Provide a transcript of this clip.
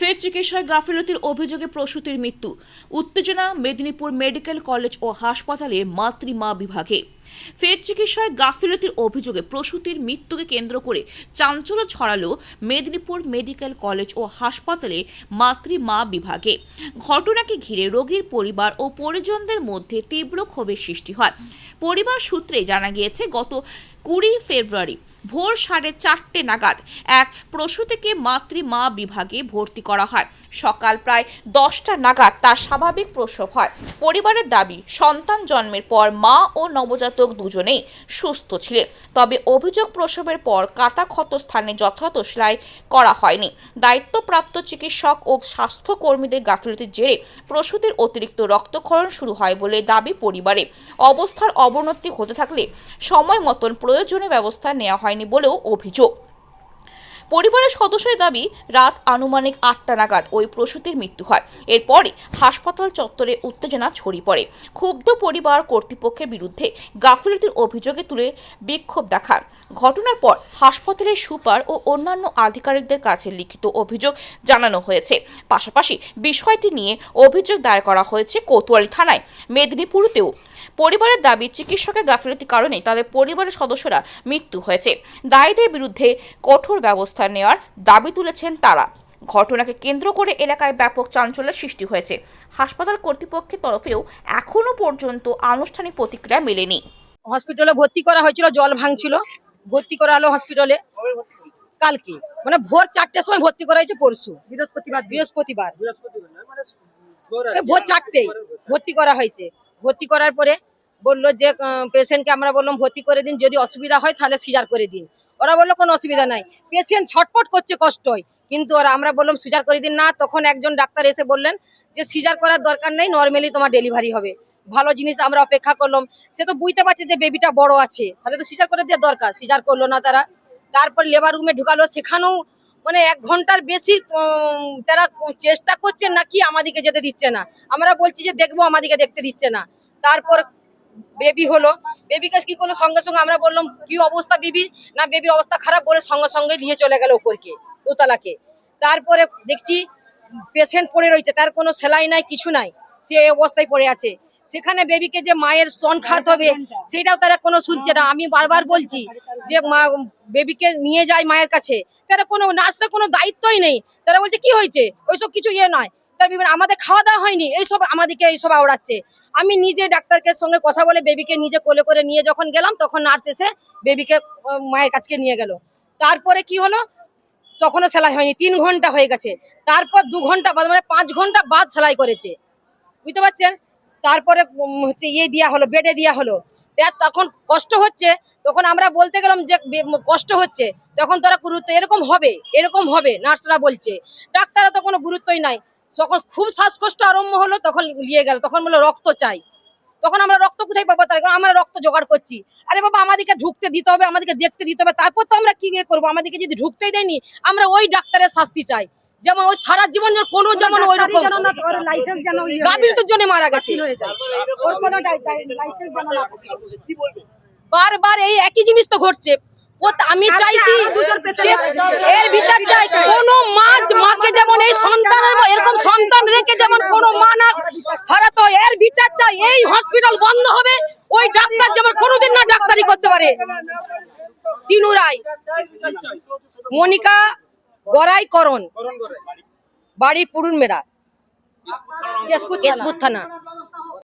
ফের চিকিৎসায় গাফিলতির অভিযোগে প্রসূতির মৃত্যু। উত্তেজনা মেদিনীপুর মেডিকেল কলেজ ও হাসপাতালের মাতৃমা বিভাগে। ফের চিকিৎসায় গাফিলতির অভিযোগে প্রসূতির মৃত্যুকে কেন্দ্র করে চাঞ্চল্য ছড়ালো মেদিনীপুর মেডিকেল কলেজ ও হাসপাতালে মাতৃমা বিভাগে। ঘটনাকে ঘিরে রোগীর পরিবার ও পরিজনদের মধ্যে তীব্র ক্ষোভের সৃষ্টি হয়। পরিবার সূত্রে জানা গিয়েছে, গত 20 ফেব্রুয়ারি ভোর 4:30 নাগাদ এক প্রসূতিকে মাতৃমা বিভাগে ভর্তি করা হয়। সকাল প্রায় 10টা নাগাদ তার স্বাভাবিক প্রসব হয়। পরিবারের দাবি, সন্তান জন্মের পর মা ও নবজাতক দুজনেই সুস্থ ছিলেন। তবে অভিযোগ, প্রসবের পর কাটা ক্ষত স্থানে যথাযথ সেলাই করা হয়নি। দায়িত্বপ্রাপ্ত চিকিৎসক ও স্বাস্থ্যকর্মীদের গাফিলতির জেরে প্রসূতির অতিরিক্ত রক্তক্ষরণ শুরু হয় বলে দাবি পরিবারে। অবস্থার অবনতি হতে থাকলে সময় মতন প্রয়োজনীয় ব্যবস্থা নেওয়া হয়নি বলেও অভিযোগ। পরিবারের সদস্যের দাবি, রাত আনুমানিক 8টা নাগাদ ওই প্রসূতির মৃত্যু হয়। এরপরে হাসপাতাল চত্বরে উত্তেজনা ছড়িয়ে পড়ে। ক্ষুব্ধ পরিবার কর্তৃপক্ষের বিরুদ্ধে গাফিলতির অভিযোগে তুলে বিক্ষোভ দেখান। ঘটনার পর হাসপাতালের সুপার ও অন্যান্য আধিকারিকদের কাছে লিখিত অভিযোগ জানানো হয়েছে। পাশাপাশি বিষয়টি নিয়ে অভিযোগ দায়ের করা হয়েছে কোতোয়ালি থানায়। মেদিনীপুরেতেও পরিবারের দাবি, চিকিৎসকের গাফিলতির কারণে তাদের পরিবারের সদস্যরা মৃত্যু হয়েছে। দায়ীদের বিরুদ্ধে কঠোর ব্যবস্থা নেওয়ার দাবি তুলেছেন তারা। ঘটনাকে কেন্দ্র করে এলাকায় ব্যাপক চাঞ্চল্যের সৃষ্টি হয়েছে। হাসপাতাল কর্তৃপক্ষের তরফেও এখনো পর্যন্ত আনুষ্ঠানিক প্রতিক্রিয়া মেলেনি। হসপিটালে ভর্তি করা হয়েছিল, জল ভাঙছিল, ভর্তি করা হলো হসপিটালে কালকে, মানে ভোর 4টের সময় ভর্তি করা হয়েছে। পরশু বৃহস্পতিবার ভোর 4টেই ভর্তি করা হয়েছে। ভর্তি করার পরে বললো যে পেশেন্টকে আমরা বললাম ভর্তি করে দিন, যদি অসুবিধা হয় তাহলে সিজার করে দিন। ওরা বললো কোনো অসুবিধা নাই, পেশেন্ট ছটফট করছে, কষ্ট হয়, কিন্তু আমরা বললাম সিজার করে দিন না। তখন একজন ডাক্তার এসে বললেন যে সিজার করার দরকার নেই, নর্মালি তোমার ডেলিভারি হবে। ভালো জিনিস, আমরা অপেক্ষা করলাম। সে তো বুঝতে পারছে যে বেবিটা বড় আছে, তাহলে তো সিজার করে দেওয়ার দরকার, সিজার করলো না তারা। তারপর লেবার রুমে ঢুকালো, সেখানেও মানে 1 ঘন্টার বেশি তারা চেষ্টা করছে, নাকি আমাদেরকে যেতে দিচ্ছে না। আমরা বলছি যে দেখবো, আমাদেরকে দেখতে দিচ্ছে না। তারপর বেবি হলো, বেবিকে কি করলো, সঙ্গে সঙ্গে আমরা বললাম কি অবস্থা বেবির, না বেবির অবস্থা খারাপ বলে সঙ্গে সঙ্গে নিয়ে চলে গেল উপরকে, দোতলাকে। তারপরে দেখছি পেশেন্ট পড়ে রয়েছে, তার কোনো সেলাই নাই, কিছু নাই, সে এই অবস্থায় পড়ে আছে। সেখানে বেবিকে যে মায়ের স্তন খাওয়াতে হবে সেটাও তারা কোনো শুনছে না। আমি বারবার বলছি যে মা বেবিকে নিয়ে যায় মায়ের কাছে, তারা কোনো নার্সের কোনো দায়িত্বই নেই। তারা বলছে কি হয়েছে, ওইসব কিছু নয়। তার আমাদের খাওয়া দাওয়া হয়নি, এইসব আমাদেরকে এইসব আওড়াচ্ছে। আমি নিজে ডাক্তারকে সঙ্গে কথা বলে বেবিকে নিজে কোলে করে নিয়ে যখন গেলাম, তখন নার্স এসে বেবিকে মায়ের কাছে নিয়ে গেল। তারপরে কি হলো, তখনও সেলাই হয়নি, 3 ঘন্টা হয়ে গেছে। তারপর 2 ঘন্টা বাদ, মানে 5 ঘন্টা বাদ সেলাই করেছে, বুঝতে পারছেন। তারপরে হচ্ছে দেওয়া হলো, বেডে দেওয়া হলো। তখন কষ্ট হচ্ছে, তখন আমরা বলতে গেলাম যে কষ্ট হচ্ছে, তখন তারা গুরুত্ব এরকম হবে নার্সরা বলছে। ডাক্তাররা তো কোনো গুরুত্বই নাই। যখন খুব শ্বাসকষ্ট আরম্ভ হলো, তখন নিয়ে গেল, তখন বললো রক্ত চাই। তখন আমরা রক্ত কোথায় পাবো, তার আমরা রক্ত জোগাড় করছি। আরে বাবা, আমাদেরকে ঢুকতে দিতে হবে, আমাদেরকে দেখতে দিতে হবে, তারপর তো আমরা কি করবো। আমাদেরকে যদি ঢুকতেই দেয়নি, আমরা ওই ডাক্তারের শাস্তি চাই, যেমন ওই সারা জীবন কোনো, যেমন ওই রকম গাফিলতির জন্য মারা গেছে। বারবার এই একই জিনিস তো ঘটছে। আমি চাইছি এর বিচার চাই। কোনো মাকে যেমন এই সন্তানের এরকম সন্তান রেখে যেমন কোনো মা না হারাতো, এর বিচার চাই। এই হসপিটাল বন্ধ হবে, ওই ডাক্তার যেমন কোনোদিন না ডাক্তারি করতে পারে। চিনু রায়, মনিকা গড়াই করণ, বাড়ি পুরুন মেরা, কেশপুর থানা।